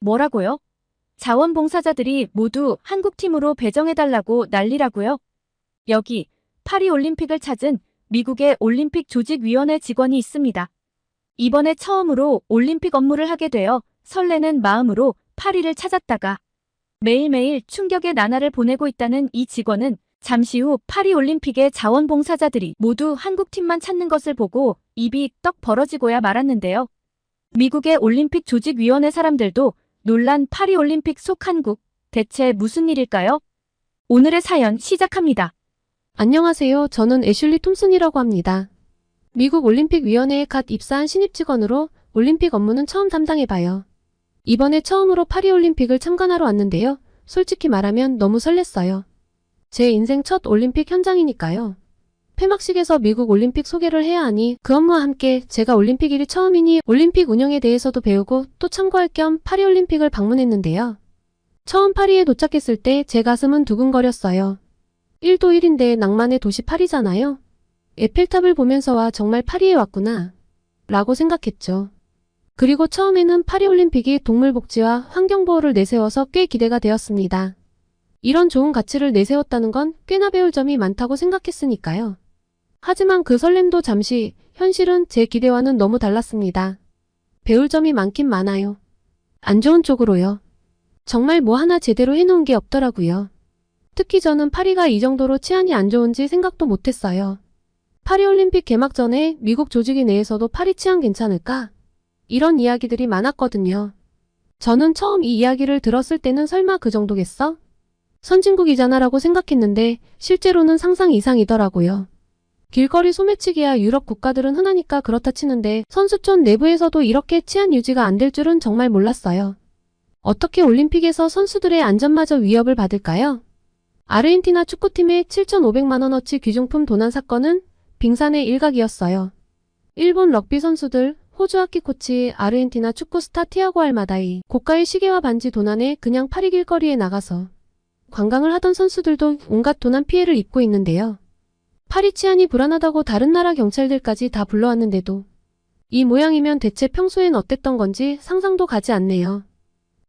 뭐라고요? 자원봉사자들이 모두 한국팀으로 배정해달라고 난리라고요? 여기 파리올림픽을 찾은 미국의 올림픽 조직위원회 직원이 있습니다. 이번에 처음으로 올림픽 업무를 하게 되어 설레는 마음으로 파리를 찾았다가 매일매일 충격의 나날을 보내고 있다는 이 직원은 잠시 후 파리올림픽의 자원봉사자들이 모두 한국팀만 찾는 것을 보고 입이 떡 벌어지고야 말았는데요. 미국의 올림픽 조직위원회 사람들도 놀란 파리올림픽 속 한국, 대체 무슨 일일까요? 오늘의 사연 시작합니다. 안녕하세요. 저는 애슐리 톰슨이라고 합니다. 미국 올림픽위원회에 갓 입사한 신입 직원으로 올림픽 업무는 처음 담당해봐요. 이번에 처음으로 파리올림픽을 참관하러 왔는데요. 솔직히 말하면 너무 설렜어요. 제 인생 첫 올림픽 현장이니까요. 폐막식에서 미국 올림픽 소개를 해야 하니 그 업무와 함께 제가 올림픽 일이 처음이니 올림픽 운영에 대해서도 배우고 또 참고할 겸 파리올림픽을 방문했는데요. 처음 파리에 도착했을 때 제 가슴은 두근거렸어요. 1도 1인데 낭만의 도시 파리잖아요. 에펠탑을 보면서 와 정말 파리에 왔구나 라고 생각했죠. 그리고 처음에는 파리올림픽이 동물복지와 환경보호를 내세워서 꽤 기대가 되었습니다. 이런 좋은 가치를 내세웠다는 건 꽤나 배울 점이 많다고 생각했으니까요. 하지만 그 설렘도 잠시, 현실은 제 기대와는 너무 달랐습니다. 배울 점이 많긴 많아요. 안 좋은 쪽으로요. 정말 뭐 하나 제대로 해놓은 게 없더라고요. 특히 저는 파리가 이 정도로 치안이 안 좋은지 생각도 못했어요. 파리올림픽 개막 전에 미국 조직위 내에서도 파리 치안 괜찮을까? 이런 이야기들이 많았거든요. 저는 처음 이 이야기를 들었을 때는 설마 그 정도겠어? 선진국이잖아 라고 생각했는데 실제로는 상상 이상이더라고요. 길거리 소매치기야 유럽 국가들은 흔하니까 그렇다 치는데 선수촌 내부에서도 이렇게 치안 유지가 안 될 줄은 정말 몰랐어요. 어떻게 올림픽에서 선수들의 안전마저 위협을 받을까요? 아르헨티나 축구팀의 7,500만원어치 귀중품 도난 사건은 빙산의 일각이었어요. 일본 럭비 선수들, 호주 하키 코치, 아르헨티나 축구 스타 티아고 알마다이, 고가의 시계와 반지 도난에 그냥 파리 길거리에 나가서 관광을 하던 선수들도 온갖 도난 피해를 입고 있는데요. 파리 치안이 불안하다고 다른 나라 경찰들까지 다 불러왔는데도 이 모양이면 대체 평소엔 어땠던 건지 상상도 가지 않네요.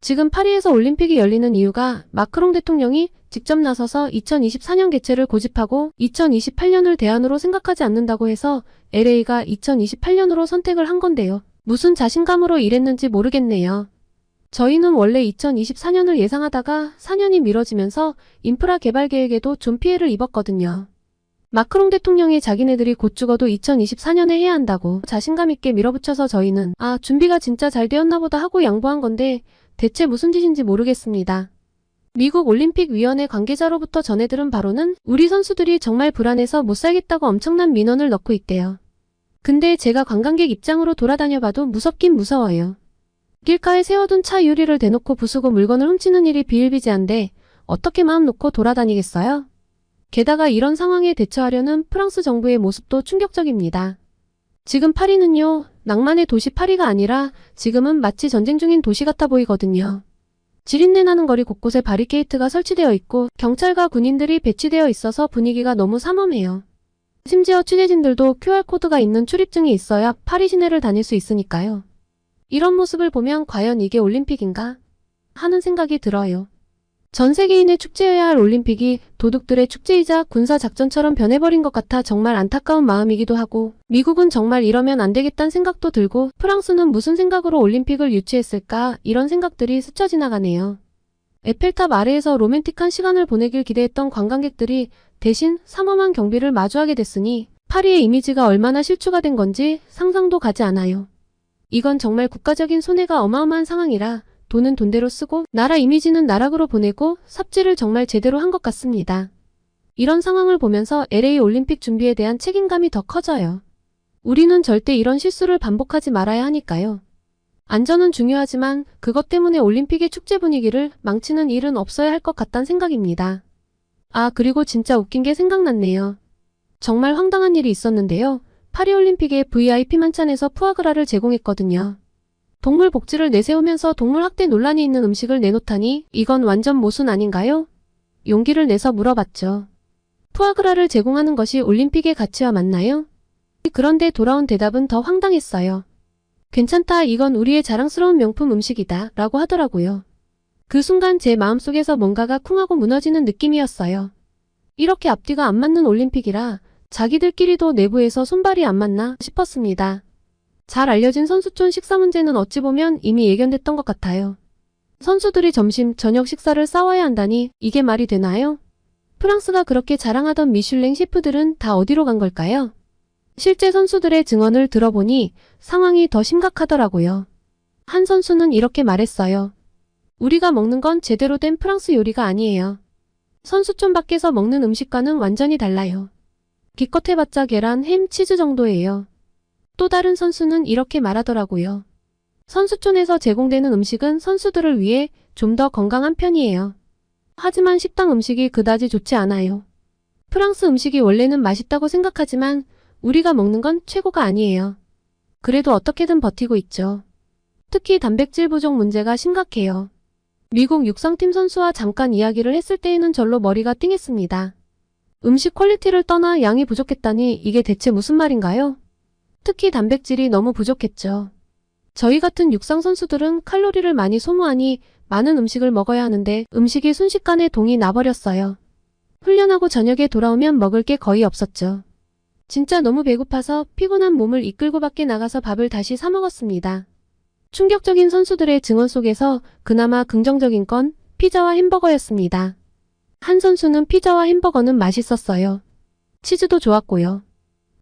지금 파리에서 올림픽이 열리는 이유가 마크롱 대통령이 직접 나서서 2024년 개최를 고집하고 2028년을 대안으로 생각하지 않는다고 해서 LA가 2028년으로 선택을 한 건데요. 무슨 자신감으로 이랬는지 모르겠네요. 저희는 원래 2024년을 예상하다가 4년이 미뤄지면서 인프라 개발 계획에도 좀 피해를 입었거든요. 마크롱 대통령이 자기네들이 곧 죽어도 2024년에 해야 한다고 자신감 있게 밀어붙여서 저희는 준비가 진짜 잘 되었나 보다 하고 양보한 건데 대체 무슨 짓인지 모르겠습니다. 미국 올림픽위원회 관계자로부터 전해 들은 바로는 우리 선수들이 정말 불안해서 못 살겠다고 엄청난 민원을 넣고 있대요. 근데 제가 관광객 입장으로 돌아다녀봐도 무섭긴 무서워요. 길가에 세워둔 차 유리를 대놓고 부수고 물건을 훔치는 일이 비일비재한데 어떻게 마음 놓고 돌아다니겠어요? 게다가 이런 상황에 대처하려는 프랑스 정부의 모습도 충격적입니다. 지금 파리는요, 낭만의 도시 파리가 아니라 지금은 마치 전쟁 중인 도시 같아 보이거든요. 지린내 나는 거리 곳곳에 바리케이트가 설치되어 있고 경찰과 군인들이 배치되어 있어서 분위기가 너무 삼엄해요. 심지어 취재진들도 QR코드가 있는 출입증이 있어야 파리 시내를 다닐 수 있으니까요. 이런 모습을 보면 과연 이게 올림픽인가? 하는 생각이 들어요. 전 세계인의 축제여야 할 올림픽이 도둑들의 축제이자 군사작전처럼 변해버린 것 같아 정말 안타까운 마음이기도 하고 미국은 정말 이러면 안 되겠다는 생각도 들고 프랑스는 무슨 생각으로 올림픽을 유치했을까 이런 생각들이 스쳐 지나가네요. 에펠탑 아래에서 로맨틱한 시간을 보내길 기대했던 관광객들이 대신 삼엄한 경비를 마주하게 됐으니 파리의 이미지가 얼마나 실추가 된 건지 상상도 가지 않아요. 이건 정말 국가적인 손해가 어마어마한 상황이라 돈은 돈대로 쓰고 나라 이미지는 나락으로 보내고 삽질을 정말 제대로 한 것 같습니다. 이런 상황을 보면서 LA 올림픽 준비에 대한 책임감이 더 커져요. 우리는 절대 이런 실수를 반복하지 말아야 하니까요. 안전은 중요하지만 그것 때문에 올림픽의 축제 분위기를 망치는 일은 없어야 할 것 같다는 생각입니다. 그리고 진짜 웃긴 게 생각났네요. 정말 황당한 일이 있었는데요. 파리올림픽에 VIP 만찬에서 푸아그라를 제공했거든요. 동물 복지를 내세우면서 동물 학대 논란이 있는 음식을 내놓다니 이건 완전 모순 아닌가요? 용기를 내서 물어봤죠. 푸아그라를 제공하는 것이 올림픽의 가치와 맞나요? 그런데 돌아온 대답은 더 황당했어요. 괜찮다, 이건 우리의 자랑스러운 명품 음식이다 라고 하더라고요. 그 순간 제 마음속에서 뭔가가 쿵하고 무너지는 느낌이었어요. 이렇게 앞뒤가 안 맞는 올림픽이라 자기들끼리도 내부에서 손발이 안 맞나 싶었습니다. 잘 알려진 선수촌 식사 문제는 어찌 보면 이미 예견됐던 것 같아요. 선수들이 점심, 저녁 식사를 싸워야 한다니 이게 말이 되나요? 프랑스가 그렇게 자랑하던 미슐랭 셰프들은 다 어디로 간 걸까요? 실제 선수들의 증언을 들어보니 상황이 더 심각하더라고요. 한 선수는 이렇게 말했어요. 우리가 먹는 건 제대로 된 프랑스 요리가 아니에요. 선수촌 밖에서 먹는 음식과는 완전히 달라요. 기껏해봤자 계란, 햄, 치즈 정도예요. 또 다른 선수는 이렇게 말하더라고요. 선수촌에서 제공되는 음식은 선수들을 위해 좀 더 건강한 편이에요. 하지만 식당 음식이 그다지 좋지 않아요. 프랑스 음식이 원래는 맛있다고 생각하지만 우리가 먹는 건 최고가 아니에요. 그래도 어떻게든 버티고 있죠. 특히 단백질 부족 문제가 심각해요. 미국 육상팀 선수와 잠깐 이야기를 했을 때에는 절로 머리가 띵했습니다. 음식 퀄리티를 떠나 양이 부족했다니 이게 대체 무슨 말인가요? 특히 단백질이 너무 부족했죠. 저희 같은 육상 선수들은 칼로리를 많이 소모하니 많은 음식을 먹어야 하는데 음식이 순식간에 동이 나버렸어요. 훈련하고 저녁에 돌아오면 먹을 게 거의 없었죠. 진짜 너무 배고파서 피곤한 몸을 이끌고 밖에 나가서 밥을 다시 사 먹었습니다. 충격적인 선수들의 증언 속에서 그나마 긍정적인 건 피자와 햄버거였습니다. 한 선수는 피자와 햄버거는 맛있었어요. 치즈도 좋았고요.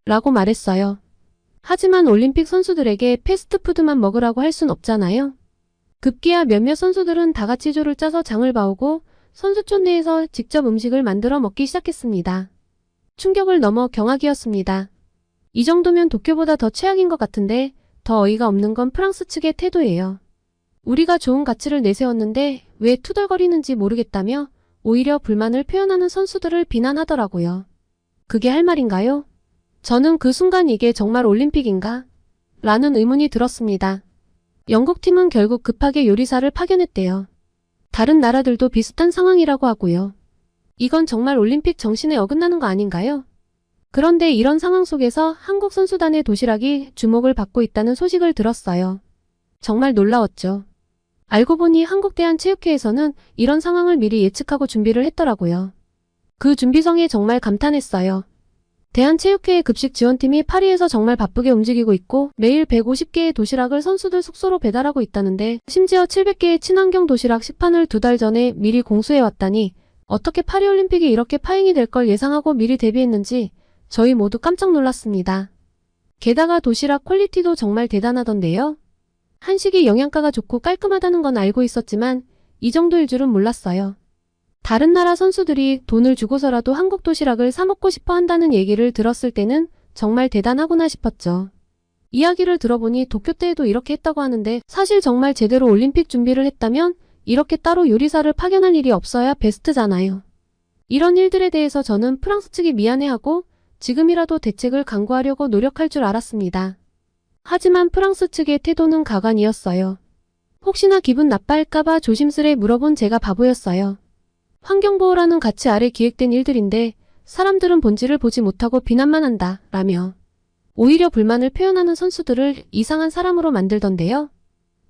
라고 말했어요. 하지만 올림픽 선수들에게 패스트푸드만 먹으라고 할 순 없잖아요. 급기야 몇몇 선수들은 다 같이 조를 짜서 장을 봐오고 선수촌 내에서 직접 음식을 만들어 먹기 시작했습니다. 충격을 넘어 경악이었습니다. 이 정도면 도쿄보다 더 최악인 것 같은데 더 어이가 없는 건 프랑스 측의 태도예요. 우리가 좋은 가치를 내세웠는데 왜 투덜거리는지 모르겠다며 오히려 불만을 표현하는 선수들을 비난하더라고요. 그게 할 말인가요? 저는 그 순간 이게 정말 올림픽인가? 라는 의문이 들었습니다. 영국팀은 결국 급하게 요리사를 파견했대요. 다른 나라들도 비슷한 상황이라고 하고요. 이건 정말 올림픽 정신에 어긋나는 거 아닌가요? 그런데 이런 상황 속에서 한국 선수단의 도시락이 주목을 받고 있다는 소식을 들었어요. 정말 놀라웠죠. 알고 보니 한국대한체육회에서는 이런 상황을 미리 예측하고 준비를 했더라고요. 그 준비성에 정말 감탄했어요. 대한체육회의 급식지원팀이 파리에서 정말 바쁘게 움직이고 있고 매일 150개의 도시락을 선수들 숙소로 배달하고 있다는데 심지어 700개의 친환경 도시락 식판을 2달 전에 미리 공수해왔다니 어떻게 파리올림픽이 이렇게 파행이 될 걸 예상하고 미리 대비했는지 저희 모두 깜짝 놀랐습니다. 게다가 도시락 퀄리티도 정말 대단하던데요. 한식이 영양가가 좋고 깔끔하다는 건 알고 있었지만 이 정도일 줄은 몰랐어요. 다른 나라 선수들이 돈을 주고서라도 한국 도시락을 사 먹고 싶어 한다는 얘기를 들었을 때는 정말 대단하구나 싶었죠. 이야기를 들어보니 도쿄 때에도 이렇게 했다고 하는데 사실 정말 제대로 올림픽 준비를 했다면 이렇게 따로 요리사를 파견할 일이 없어야 베스트잖아요. 이런 일들에 대해서 저는 프랑스 측이 미안해하고 지금이라도 대책을 강구하려고 노력할 줄 알았습니다. 하지만 프랑스 측의 태도는 가관이었어요. 혹시나 기분 나빠할까봐 조심스레 물어본 제가 바보였어요. 환경보호라는 가치 아래 기획된 일들인데 사람들은 본질을 보지 못하고 비난만 한다 라며 오히려 불만을 표현하는 선수들을 이상한 사람으로 만들던데요.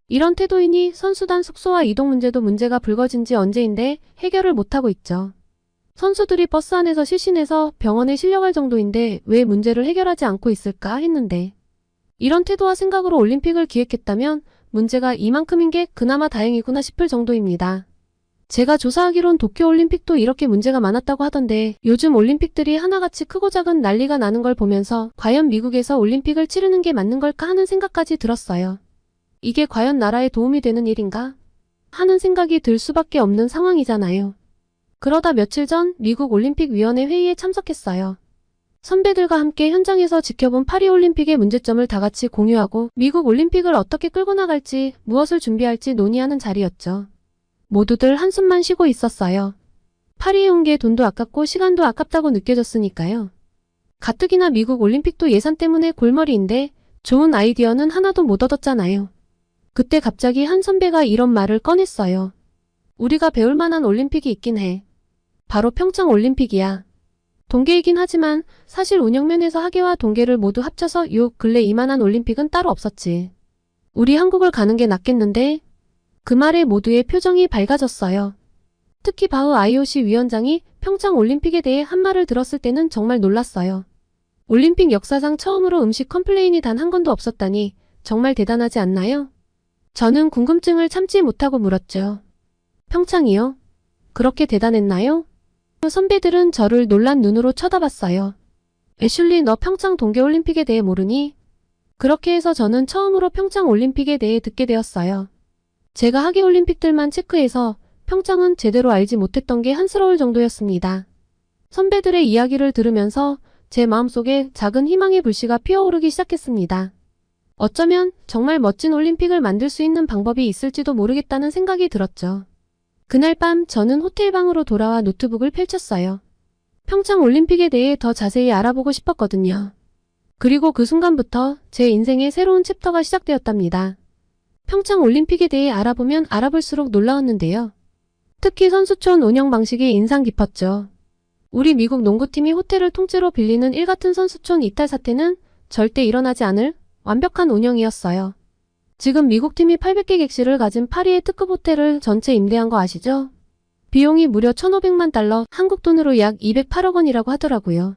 이런 태도이니 선수단 숙소와 이동 문제도 문제가 불거진 지 언제인데 해결을 못하고 있죠. 선수들이 버스 안에서 실신해서 병원에 실려갈 정도인데 왜 문제를 해결하지 않고 있을까 했는데 이런 태도와 생각으로 올림픽을 기획했다면 문제가 이만큼인 게 그나마 다행이구나 싶을 정도입니다. 제가 조사하기론 도쿄올림픽도 이렇게 문제가 많았다고 하던데 요즘 올림픽들이 하나같이 크고 작은 난리가 나는 걸 보면서 과연 미국에서 올림픽을 치르는 게 맞는 걸까 하는 생각까지 들었어요. 이게 과연 나라에 도움이 되는 일인가? 하는 생각이 들 수밖에 없는 상황이잖아요. 그러다 며칠 전 미국 올림픽위원회 회의에 참석했어요. 선배들과 함께 현장에서 지켜본 파리올림픽의 문제점을 다 같이 공유하고 미국 올림픽을 어떻게 끌고 나갈지 무엇을 준비할지 논의하는 자리였죠. 모두들 한숨만 쉬고 있었어요. 파리에 온 게 돈도 아깝고 시간도 아깝다고 느껴졌으니까요. 가뜩이나 미국 올림픽도 예산 때문에 골머리인데 좋은 아이디어는 하나도 못 얻었잖아요. 그때 갑자기 한 선배가 이런 말을 꺼냈어요. 우리가 배울 만한 올림픽이 있긴 해. 바로 평창 올림픽이야. 동계이긴 하지만 사실 운영 면에서 하계와 동계를 모두 합쳐서 요 근래 이만한 올림픽은 따로 없었지. 우리 한국을 가는 게 낫겠는데? 그 말에 모두의 표정이 밝아졌어요. 특히 바흐 IOC 위원장이 평창 올림픽에 대해 한 말을 들었을 때는 정말 놀랐어요. 올림픽 역사상 처음으로 음식 컴플레인이 단 한 건도 없었다니 정말 대단하지 않나요? 저는 궁금증을 참지 못하고 물었죠. 평창이요? 그렇게 대단했나요? 선배들은 저를 놀란 눈으로 쳐다봤어요. 애슐리, 너 평창 동계올림픽에 대해 모르니? 그렇게 해서 저는 처음으로 평창 올림픽에 대해 듣게 되었어요. 제가 하계올림픽들만 체크해서 평창은 제대로 알지 못했던 게 한스러울 정도였습니다. 선배들의 이야기를 들으면서 제 마음속에 작은 희망의 불씨가 피어오르기 시작했습니다. 어쩌면 정말 멋진 올림픽을 만들 수 있는 방법이 있을지도 모르겠다는 생각이 들었죠. 그날 밤 저는 호텔 방으로 돌아와 노트북을 펼쳤어요. 평창 올림픽에 대해 더 자세히 알아보고 싶었거든요. 그리고 그 순간부터 제 인생의 새로운 챕터가 시작되었답니다. 평창 올림픽에 대해 알아보면 알아볼수록 놀라웠는데요. 특히 선수촌 운영 방식이 인상 깊었죠. 우리 미국 농구팀이 호텔을 통째로 빌리는 일같은 선수촌 이탈 사태는 절대 일어나지 않을 완벽한 운영이었어요. 지금 미국 팀이 800개 객실을 가진 파리의 특급 호텔을 전체 임대한 거 아시죠? 비용이 무려 1,500만 달러, 한국 돈으로 약 208억 원이라고 하더라고요.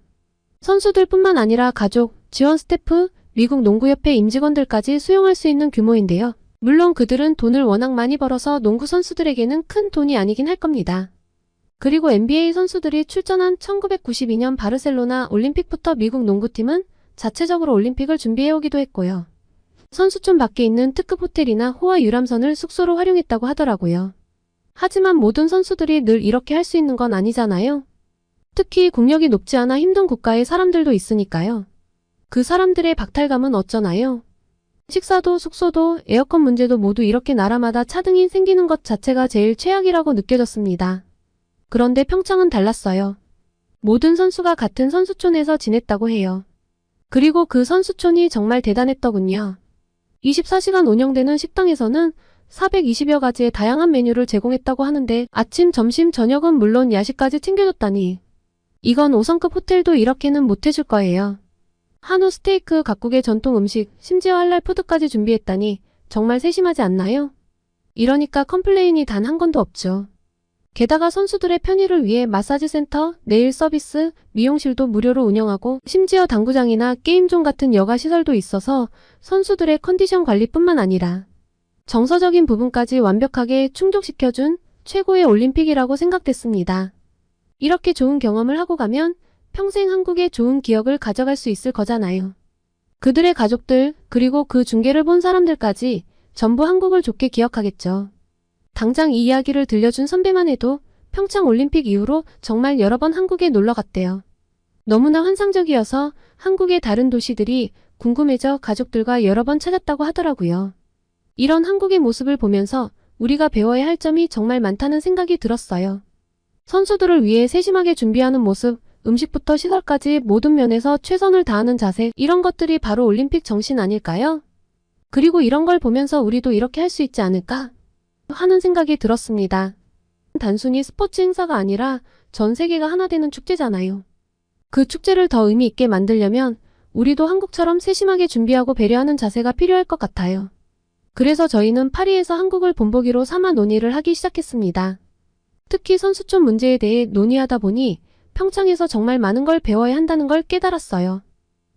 선수들뿐만 아니라 가족, 지원 스태프, 미국 농구협회 임직원들까지 수용할 수 있는 규모인데요. 물론 그들은 돈을 워낙 많이 벌어서 농구 선수들에게는 큰 돈이 아니긴 할 겁니다. 그리고 NBA 선수들이 출전한 1992년 바르셀로나 올림픽부터 미국 농구팀은 자체적으로 올림픽을 준비해오기도 했고요. 선수촌 밖에 있는 특급 호텔이나 호화 유람선을 숙소로 활용했다고 하더라고요. 하지만 모든 선수들이 늘 이렇게 할 수 있는 건 아니잖아요. 특히 국력이 높지 않아 힘든 국가의 사람들도 있으니까요. 그 사람들의 박탈감은 어쩌나요? 식사도 숙소도 에어컨 문제도 모두 이렇게 나라마다 차등이 생기는 것 자체가 제일 최악이라고 느껴졌습니다. 그런데 평창은 달랐어요. 모든 선수가 같은 선수촌에서 지냈다고 해요. 그리고 그 선수촌이 정말 대단했더군요. 24시간 운영되는 식당에서는 420여 가지의 다양한 메뉴를 제공했다고 하는데 아침, 점심, 저녁은 물론 야식까지 챙겨줬다니. 이건 5성급 호텔도 이렇게는 못해줄 거예요. 한우 스테이크 각국의 전통 음식, 심지어 할랄 푸드까지 준비했다니 정말 세심하지 않나요? 이러니까 컴플레인이 단 한 건도 없죠. 게다가 선수들의 편의를 위해 마사지 센터, 네일 서비스, 미용실도 무료로 운영하고 심지어 당구장이나 게임존 같은 여가 시설도 있어서 선수들의 컨디션 관리뿐만 아니라 정서적인 부분까지 완벽하게 충족시켜준 최고의 올림픽이라고 생각됐습니다. 이렇게 좋은 경험을 하고 가면 평생 한국의 좋은 기억을 가져갈 수 있을 거잖아요. 그들의 가족들, 그리고 그 중계를 본 사람들까지 전부 한국을 좋게 기억하겠죠. 당장 이 이야기를 들려준 선배만 해도 평창 올림픽 이후로 정말 여러 번 한국에 놀러 갔대요. 너무나 환상적이어서 한국의 다른 도시들이 궁금해져 가족들과 여러 번 찾았다고 하더라고요. 이런 한국의 모습을 보면서 우리가 배워야 할 점이 정말 많다는 생각이 들었어요. 선수들을 위해 세심하게 준비하는 모습, 음식부터 시설까지 모든 면에서 최선을 다하는 자세, 이런 것들이 바로 올림픽 정신 아닐까요? 그리고 이런 걸 보면서 우리도 이렇게 할 수 있지 않을까? 하는 생각이 들었습니다. 단순히 스포츠 행사가 아니라 전 세계가 하나 되는 축제잖아요. 그 축제를 더 의미 있게 만들려면 우리도 한국처럼 세심하게 준비하고 배려하는 자세가 필요할 것 같아요. 그래서 저희는 파리에서 한국을 본보기로 삼아 논의를 하기 시작했습니다. 특히 선수촌 문제에 대해 논의하다 보니 평창에서 정말 많은 걸 배워야 한다는 걸 깨달았어요.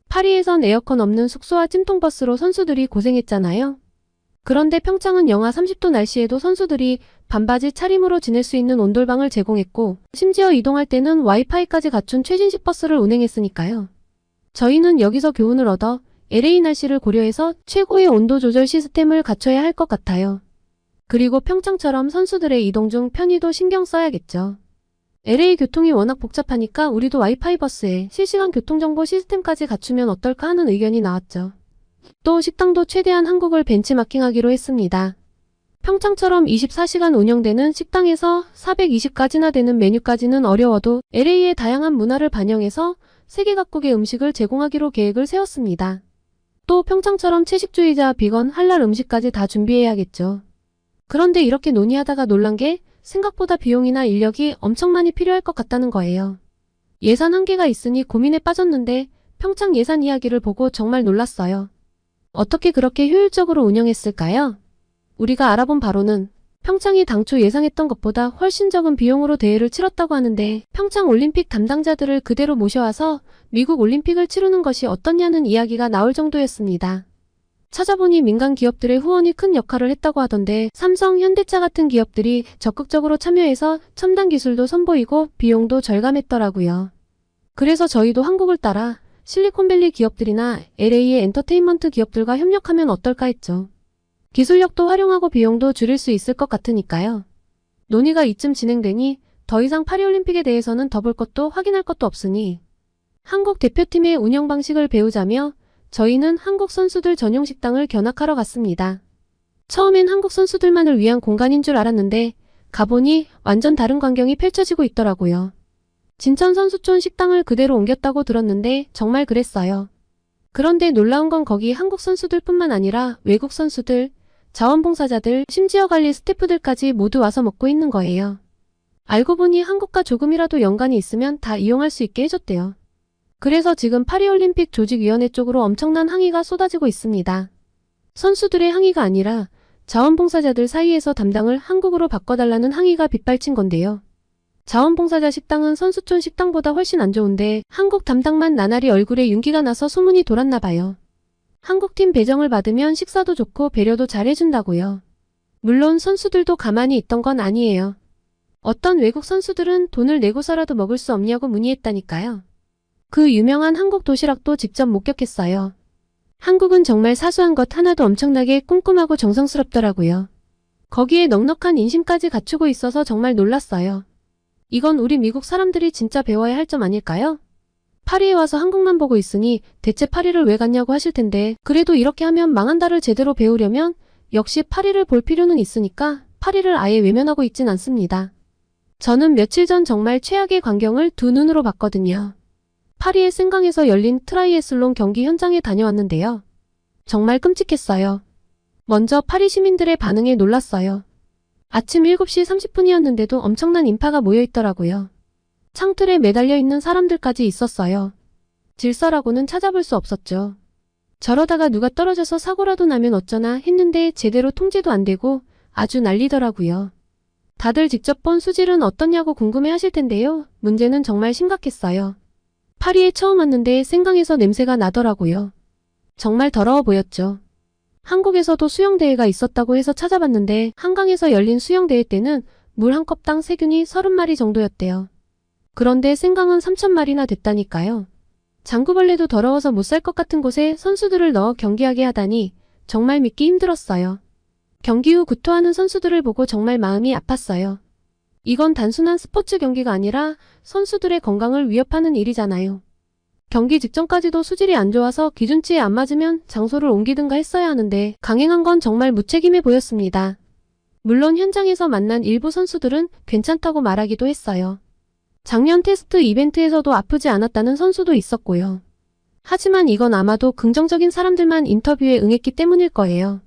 파리에선 에어컨 없는 숙소와 찜통버스로 선수들이 고생했잖아요. 그런데 평창은 영하 30도 날씨에도 선수들이 반바지 차림으로 지낼 수 있는 온돌방을 제공했고 심지어 이동할 때는 와이파이까지 갖춘 최신식 버스를 운행했으니까요. 저희는 여기서 교훈을 얻어 LA 날씨를 고려해서 최고의 온도 조절 시스템을 갖춰야 할 것 같아요. 그리고 평창처럼 선수들의 이동 중 편의도 신경 써야겠죠. LA 교통이 워낙 복잡하니까 우리도 와이파이 버스에 실시간 교통정보 시스템까지 갖추면 어떨까 하는 의견이 나왔죠. 또 식당도 최대한 한국을 벤치마킹하기로 했습니다. 평창처럼 24시간 운영되는 식당에서 420가지나 되는 메뉴까지는 어려워도 LA의 다양한 문화를 반영해서 세계 각국의 음식을 제공하기로 계획을 세웠습니다. 또 평창처럼 채식주의자, 비건, 할랄 음식까지 다 준비해야겠죠. 그런데 이렇게 논의하다가 놀란 게 생각보다 비용이나 인력이 엄청 많이 필요할 것 같다는 거예요. 예산 한계가 있으니 고민에 빠졌는데 평창 예산 이야기를 보고 정말 놀랐어요. 어떻게 그렇게 효율적으로 운영했을까요? 우리가 알아본 바로는 평창이 당초 예상했던 것보다 훨씬 적은 비용으로 대회를 치렀다고 하는데 평창 올림픽 담당자들을 그대로 모셔와서 미국 올림픽을 치르는 것이 어떻냐는 이야기가 나올 정도였습니다. 찾아보니 민간 기업들의 후원이 큰 역할을 했다고 하던데 삼성, 현대차 같은 기업들이 적극적으로 참여해서 첨단 기술도 선보이고 비용도 절감했더라고요. 그래서 저희도 한국을 따라 실리콘밸리 기업들이나 LA의 엔터테인먼트 기업들과 협력하면 어떨까 했죠. 기술력도 활용하고 비용도 줄일 수 있을 것 같으니까요. 논의가 이쯤 진행되니 더 이상 파리올림픽에 대해서는 더 볼 것도 확인할 것도 없으니 한국 대표팀의 운영 방식을 배우자며 저희는 한국 선수들 전용 식당을 견학하러 갔습니다. 처음엔 한국 선수들만을 위한 공간인 줄 알았는데 가보니 완전 다른 광경이 펼쳐지고 있더라고요. 진천 선수촌 식당을 그대로 옮겼다고 들었는데 정말 그랬어요. 그런데 놀라운 건 거기 한국 선수들뿐만 아니라 외국 선수들, 자원봉사자들, 심지어 관리 스태프들까지 모두 와서 먹고 있는 거예요. 알고 보니 한국과 조금이라도 연관이 있으면 다 이용할 수 있게 해줬대요. 그래서 지금 파리올림픽 조직위원회 쪽으로 엄청난 항의가 쏟아지고 있습니다. 선수들의 항의가 아니라 자원봉사자들 사이에서 담당을 한국으로 바꿔달라는 항의가 빗발친 건데요. 자원봉사자 식당은 선수촌 식당보다 훨씬 안 좋은데 한국 담당만 나날이 얼굴에 윤기가 나서 소문이 돌았나 봐요. 한국팀 배정을 받으면 식사도 좋고 배려도 잘해준다고요. 물론 선수들도 가만히 있던 건 아니에요. 어떤 외국 선수들은 돈을 내고서라도 먹을 수 없냐고 문의했다니까요. 그 유명한 한국 도시락도 직접 목격했어요. 한국은 정말 사소한 것 하나도 엄청나게 꼼꼼하고 정성스럽더라고요. 거기에 넉넉한 인심까지 갖추고 있어서 정말 놀랐어요. 이건 우리 미국 사람들이 진짜 배워야 할 점 아닐까요? 파리에 와서 한국만 보고 있으니 대체 파리를 왜 갔냐고 하실 텐데 그래도 이렇게 하면 망한다를 제대로 배우려면 역시 파리를 볼 필요는 있으니까 파리를 아예 외면하고 있진 않습니다. 저는 며칠 전 정말 최악의 광경을 두 눈으로 봤거든요. 파리의 생강에서 열린 트라이애슬론 경기 현장에 다녀왔는데요. 정말 끔찍했어요. 먼저 파리 시민들의 반응에 놀랐어요. 아침 7시 30분이었는데도 엄청난 인파가 모여 있더라고요. 창틀에 매달려 있는 사람들까지 있었어요. 질서라고는 찾아볼 수 없었죠. 저러다가 누가 떨어져서 사고라도 나면 어쩌나 했는데 제대로 통제도 안 되고 아주 난리더라고요. 다들 직접 본 수질은 어떻냐고 궁금해 하실 텐데요. 문제는 정말 심각했어요. 파리에 처음 왔는데 생강에서 냄새가 나더라고요. 정말 더러워 보였죠. 한국에서도 수영대회가 있었다고 해서 찾아봤는데 한강에서 열린 수영대회 때는 물 한 컵당 세균이 30마리 정도였대요. 그런데 생강은 3,000마리나 됐다니까요. 장구벌레도 더러워서 못 살 것 같은 곳에 선수들을 넣어 경기하게 하다니 정말 믿기 힘들었어요. 경기 후 구토하는 선수들을 보고 정말 마음이 아팠어요. 이건 단순한 스포츠 경기가 아니라 선수들의 건강을 위협하는 일이잖아요. 경기 직전까지도 수질이 안 좋아서 기준치에 안 맞으면 장소를 옮기든가 했어야 하는데 강행한 건 정말 무책임해 보였습니다. 물론 현장에서 만난 일부 선수들은 괜찮다고 말하기도 했어요. 작년 테스트 이벤트에서도 아프지 않았다는 선수도 있었고요. 하지만 이건 아마도 긍정적인 사람들만 인터뷰에 응했기 때문일 거예요.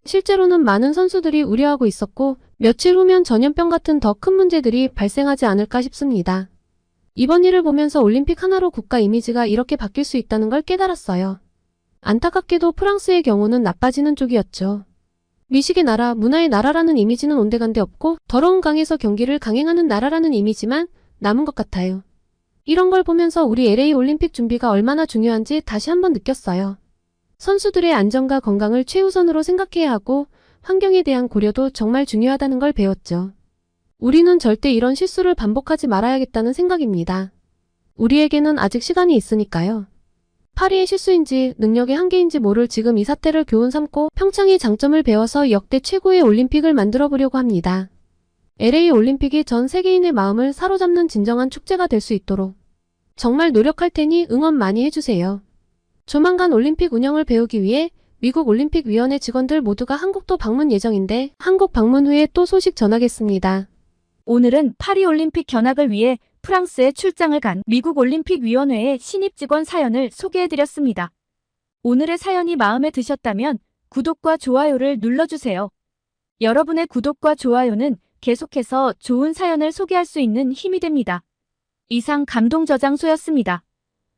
실제로는 많은 선수들이 우려하고 있었고 며칠 후면 전염병 같은 더 큰 문제들이 발생하지 않을까 싶습니다. 이번 일을 보면서 올림픽 하나로 국가 이미지가 이렇게 바뀔 수 있다는 걸 깨달았어요. 안타깝게도 프랑스의 경우는 나빠지는 쪽이었죠. 미식의 나라, 문화의 나라라는 이미지는 온데간데 없고 더러운 강에서 경기를 강행하는 나라라는 이미지만 남은 것 같아요. 이런 걸 보면서 우리 LA 올림픽 준비가 얼마나 중요한지 다시 한번 느꼈어요. 선수들의 안전과 건강을 최우선으로 생각해야 하고 환경에 대한 고려도 정말 중요하다는 걸 배웠죠. 우리는 절대 이런 실수를 반복하지 말아야겠다는 생각입니다. 우리에게는 아직 시간이 있으니까요. 파리의 실수인지 능력의 한계인지 모를 지금 이 사태를 교훈 삼고 평창의 장점을 배워서 역대 최고의 올림픽을 만들어 보려고 합니다. LA 올림픽이 전 세계인의 마음을 사로잡는 진정한 축제가 될 수 있도록 정말 노력할 테니 응원 많이 해주세요. 조만간 올림픽 운영을 배우기 위해 미국 올림픽위원회 직원들 모두가 한국도 방문 예정인데 한국 방문 후에 또 소식 전하겠습니다. 오늘은 파리올림픽 견학을 위해 프랑스에 출장을 간 미국 올림픽위원회의 신입 직원 사연을 소개해드렸습니다. 오늘의 사연이 마음에 드셨다면 구독과 좋아요를 눌러주세요. 여러분의 구독과 좋아요는 계속해서 좋은 사연을 소개할 수 있는 힘이 됩니다. 이상 감동저장소였습니다.